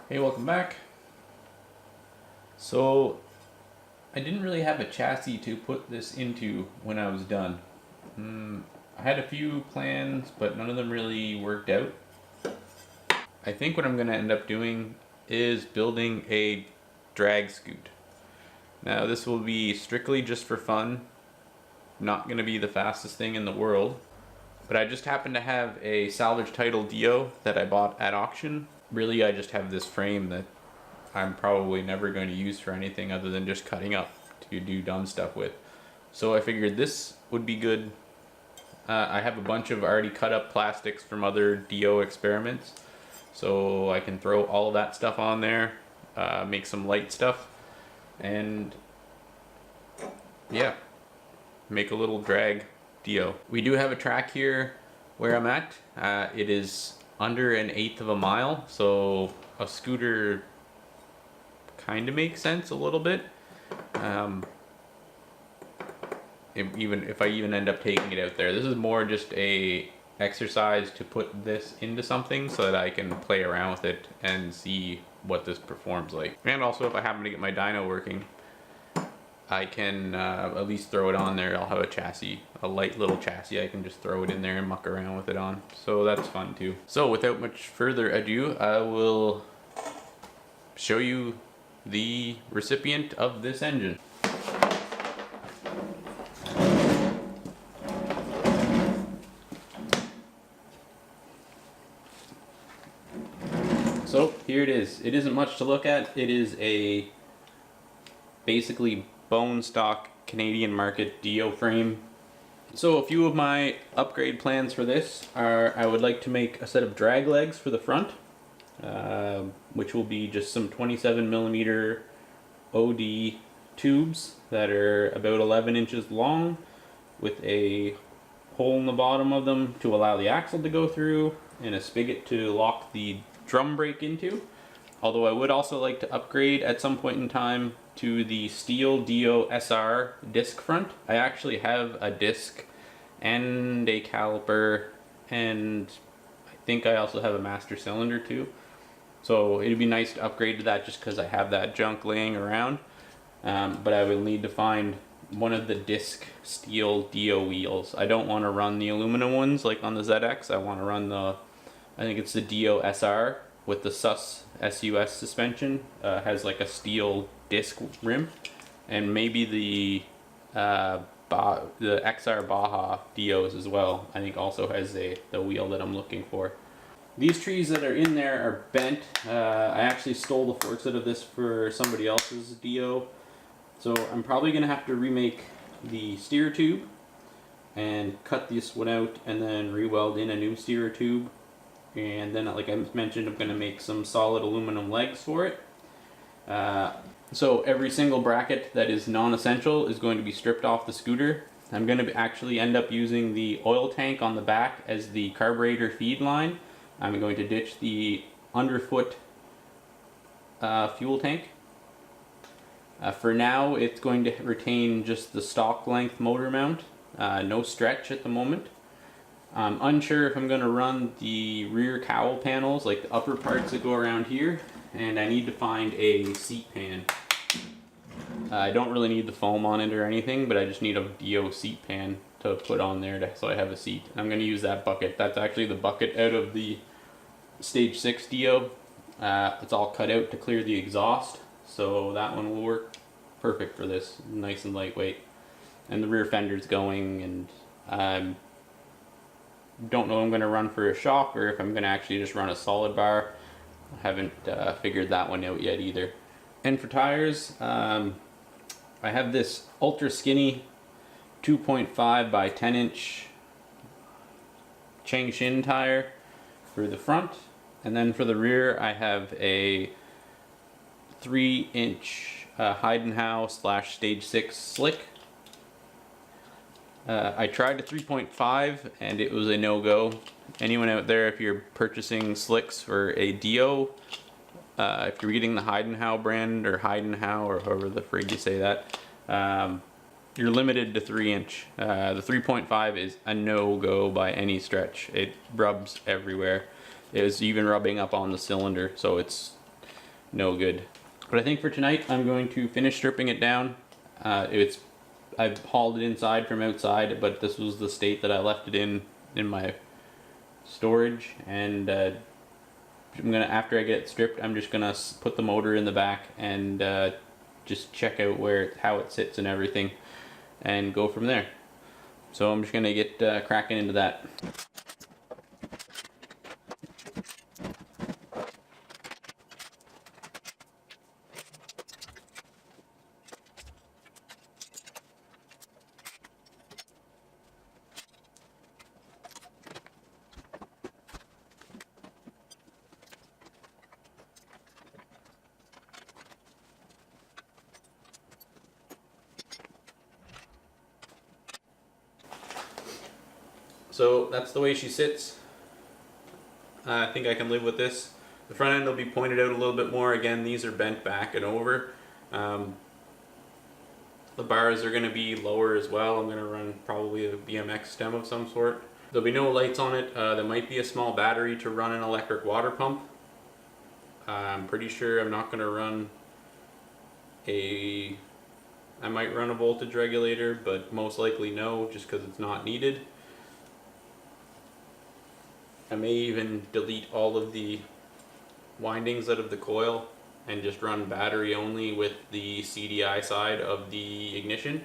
Hey, welcome back. So, I didn't really have a chassis to put this into when I was done. I had a few plans, but none of them really worked out. I think what I'm going to end up doing is building a drag scoot. Now, this will be strictly just for fun, not going to be the fastest thing in the world, but I just happen to have a Salvage title Dio that I bought at auction. Really, I just have this frame that I'm probably never going to use for anything other than just cutting up to do dumb stuff with. So I figured this would be good. I have a bunch of already cut up plastics from other Dio experiments, so I can throw all of that stuff on there, make some light stuff, and yeah, make a little drag Dio. We do have a track here where I'm at. It is under 1/8 of a mile, so a scooter kind of makes sense a little bit. Even if I end up taking it out there, this is more just a exercise to put this into something so that I can play around with it and see what this performs like. And also, if I happen to get my dyno working, I can at least throw it on there. I'll have a chassis, a light little chassis. I can just throw it in there and muck around with it on. So that's fun too. So without much further ado, I will show you the recipient of this engine. So here it is. It isn't much to look at. It is a basically bone stock Canadian market Dio frame. So a few of my upgrade plans for this are I would like to make a set of drag legs for the front, which will be just some 27mm OD tubes that are about 11 inches long with a hole in the bottom of them to allow the axle to go through and a spigot to lock the drum brake into. Although I would also like to upgrade at some point in time to the steel Dio SR disc front. I actually have a disc and a caliper, and I think I also have a master cylinder too. So it'd be nice to upgrade to that just because I have that junk laying around. But I will need to find one of the disc steel Dio wheels. I don't want to run the aluminum ones like on the ZX. I want to run I think it's the Dio SR with the SUS suspension. Has like a steel disc rim, and maybe the XR Baja Dios as well. I think also has the wheel that I'm looking for. These trees that are in there are bent. I actually stole the forks out of this for somebody else's Dio, so I'm probably gonna have to remake the steer tube and cut this one out and then re-weld in a new steer tube. And then, like I mentioned, I'm going to make some solid aluminum legs for it. So every single bracket that is non-essential is going to be stripped off the scooter. I'm going to actually end up using the oil tank on the back as the carburetor feed line. I'm going to ditch the underfoot fuel tank. For now, it's going to retain just the stock length motor mount. No stretch at the moment. I'm unsure if I'm going to run the rear cowl panels, like the upper parts that go around here, and I need to find a seat pan. I don't really need the foam on it or anything, but I just need a Dio seat pan to put on there so I have a seat. I'm going to use that bucket. That's actually the bucket out of the Stage 6 Dio. It's all cut out to clear the exhaust, so that one will work perfect for this. Nice and lightweight. And the rear fender's going, and don't know if I'm going to run for a shock or if I'm going to actually just run a solid bar. I haven't figured that one out yet either. And for tires, I have this ultra skinny 2.5 by 10 inch Changshin tire for the front, and then for the rear I have a 3-inch Heidenau / Stage 6 slick. I tried a 3.5 and it was a no-go. Anyone out there, if you're purchasing slicks for a Dio, if you're getting the Heidenau brand or Heidenau or however the frig you say that, you're limited to 3-inch. The 3.5 is a no-go by any stretch. It rubs everywhere. It was even rubbing up on the cylinder, so it's no good. But I think for tonight I'm going to finish stripping it down. I've hauled it inside from outside, but this was the state that I left it in my storage, and I'm gonna, after I get it stripped, I'm just gonna put the motor in the back and just check out how it sits and everything, and go from there. So I'm just gonna get cracking into that. So that's the way she sits. I think I can live with this. The front end will be pointed out a little bit more. Again, these are bent back and over. The bars are going to be lower as well. I'm going to run probably a BMX stem of some sort. There'll be no lights on it. There might be a small battery to run an electric water pump. I'm pretty sure I'm not going to run I might run a voltage regulator, but most likely no, just because it's not needed. I may even delete all of the windings out of the coil and just run battery only with the CDI side of the ignition.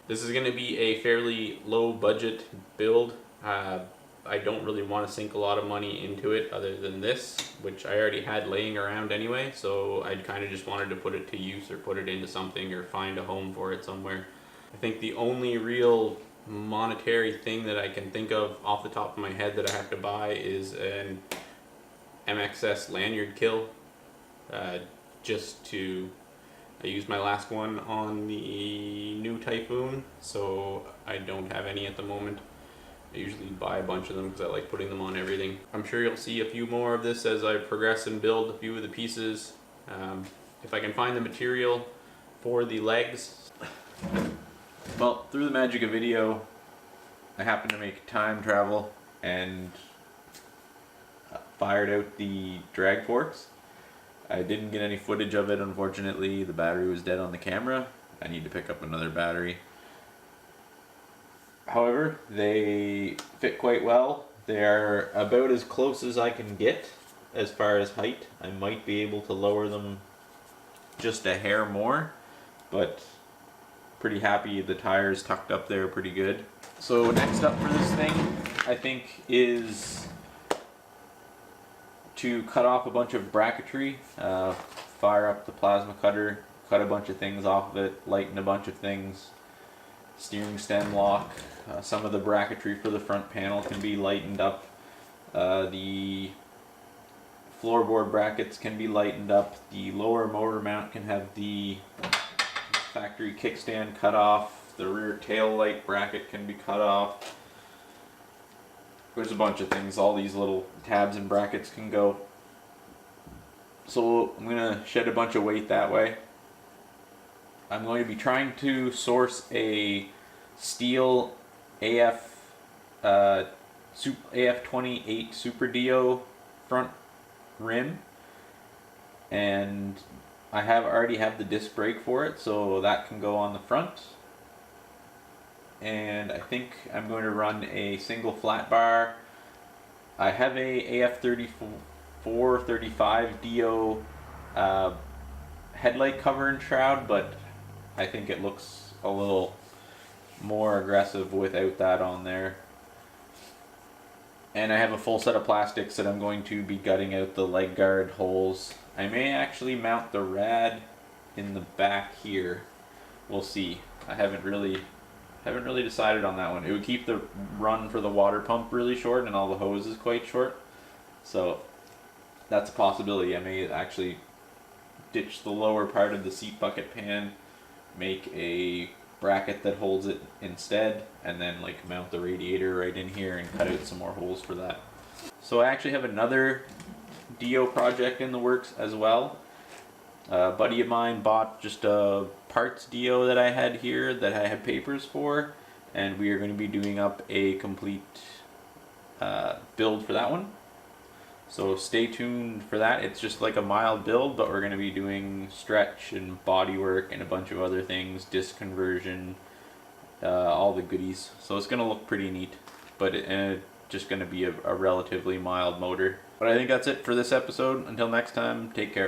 This is going to be a fairly low budget build. I don't really want to sink a lot of money into it other than this, which I already had laying around anyway, so I kind of just wanted to put it to use or put it into something or find a home for it somewhere. I think the only real monetary thing that I can think of off the top of my head that I have to buy is an MXS lanyard kill. I used my last one on the new Typhoon, so I don't have any at the moment. I usually buy a bunch of them because I like putting them on everything. I'm sure you'll see a few more of this as I progress and build a few of the pieces. If I can find the material for the legs. Well, through the magic of video, I happened to make time travel and fired out the drag forks. I didn't get any footage of it, unfortunately. The battery was dead on the camera. I need to pick up another battery. However, they fit quite well. They're about as close as I can get as far as height. I might be able to lower them just a hair more, but pretty happy the tires tucked up there pretty good. So next up for this thing, I think, is to cut off a bunch of bracketry, fire up the plasma cutter, cut a bunch of things off of it, lighten a bunch of things, steering stem lock. Some of the bracketry for the front panel can be lightened up. The floorboard brackets can be lightened up. The lower motor mount can have the factory kickstand cut off. The rear tail light bracket can be cut off. There's a bunch of things. All these little tabs and brackets can go. So I'm going to shed a bunch of weight that way. I'm going to be trying to source a steel AF28 Super Dio front rim, and I already have the disc brake for it, so that can go on the front. And I think I'm going to run a single flat bar. I have a AF35 Dio headlight cover and shroud, but I think it looks a little more aggressive without that on there. And I have a full set of plastics that I'm going to be gutting out the leg guard holes. I may actually mount the rad in the back here. We'll see. I haven't really decided on that one. It would keep the run for the water pump really short and all the hoses quite short. So that's a possibility. I may actually ditch the lower part of the seat bucket pan, make a bracket that holds it instead, and then like mount the radiator right in here and cut out some more holes for that. So I actually have another Dio project in the works as well. A buddy of mine bought just a parts Dio that I had here that I had papers for, and we are going to be doing up a complete build for that one. So stay tuned for that. It's just like a mild build, but we're going to be doing stretch and body work and a bunch of other things, disc conversion, all the goodies. So it's going to look pretty neat, but just going to be a relatively mild motor. But I think that's it for this episode. Until next time, take care.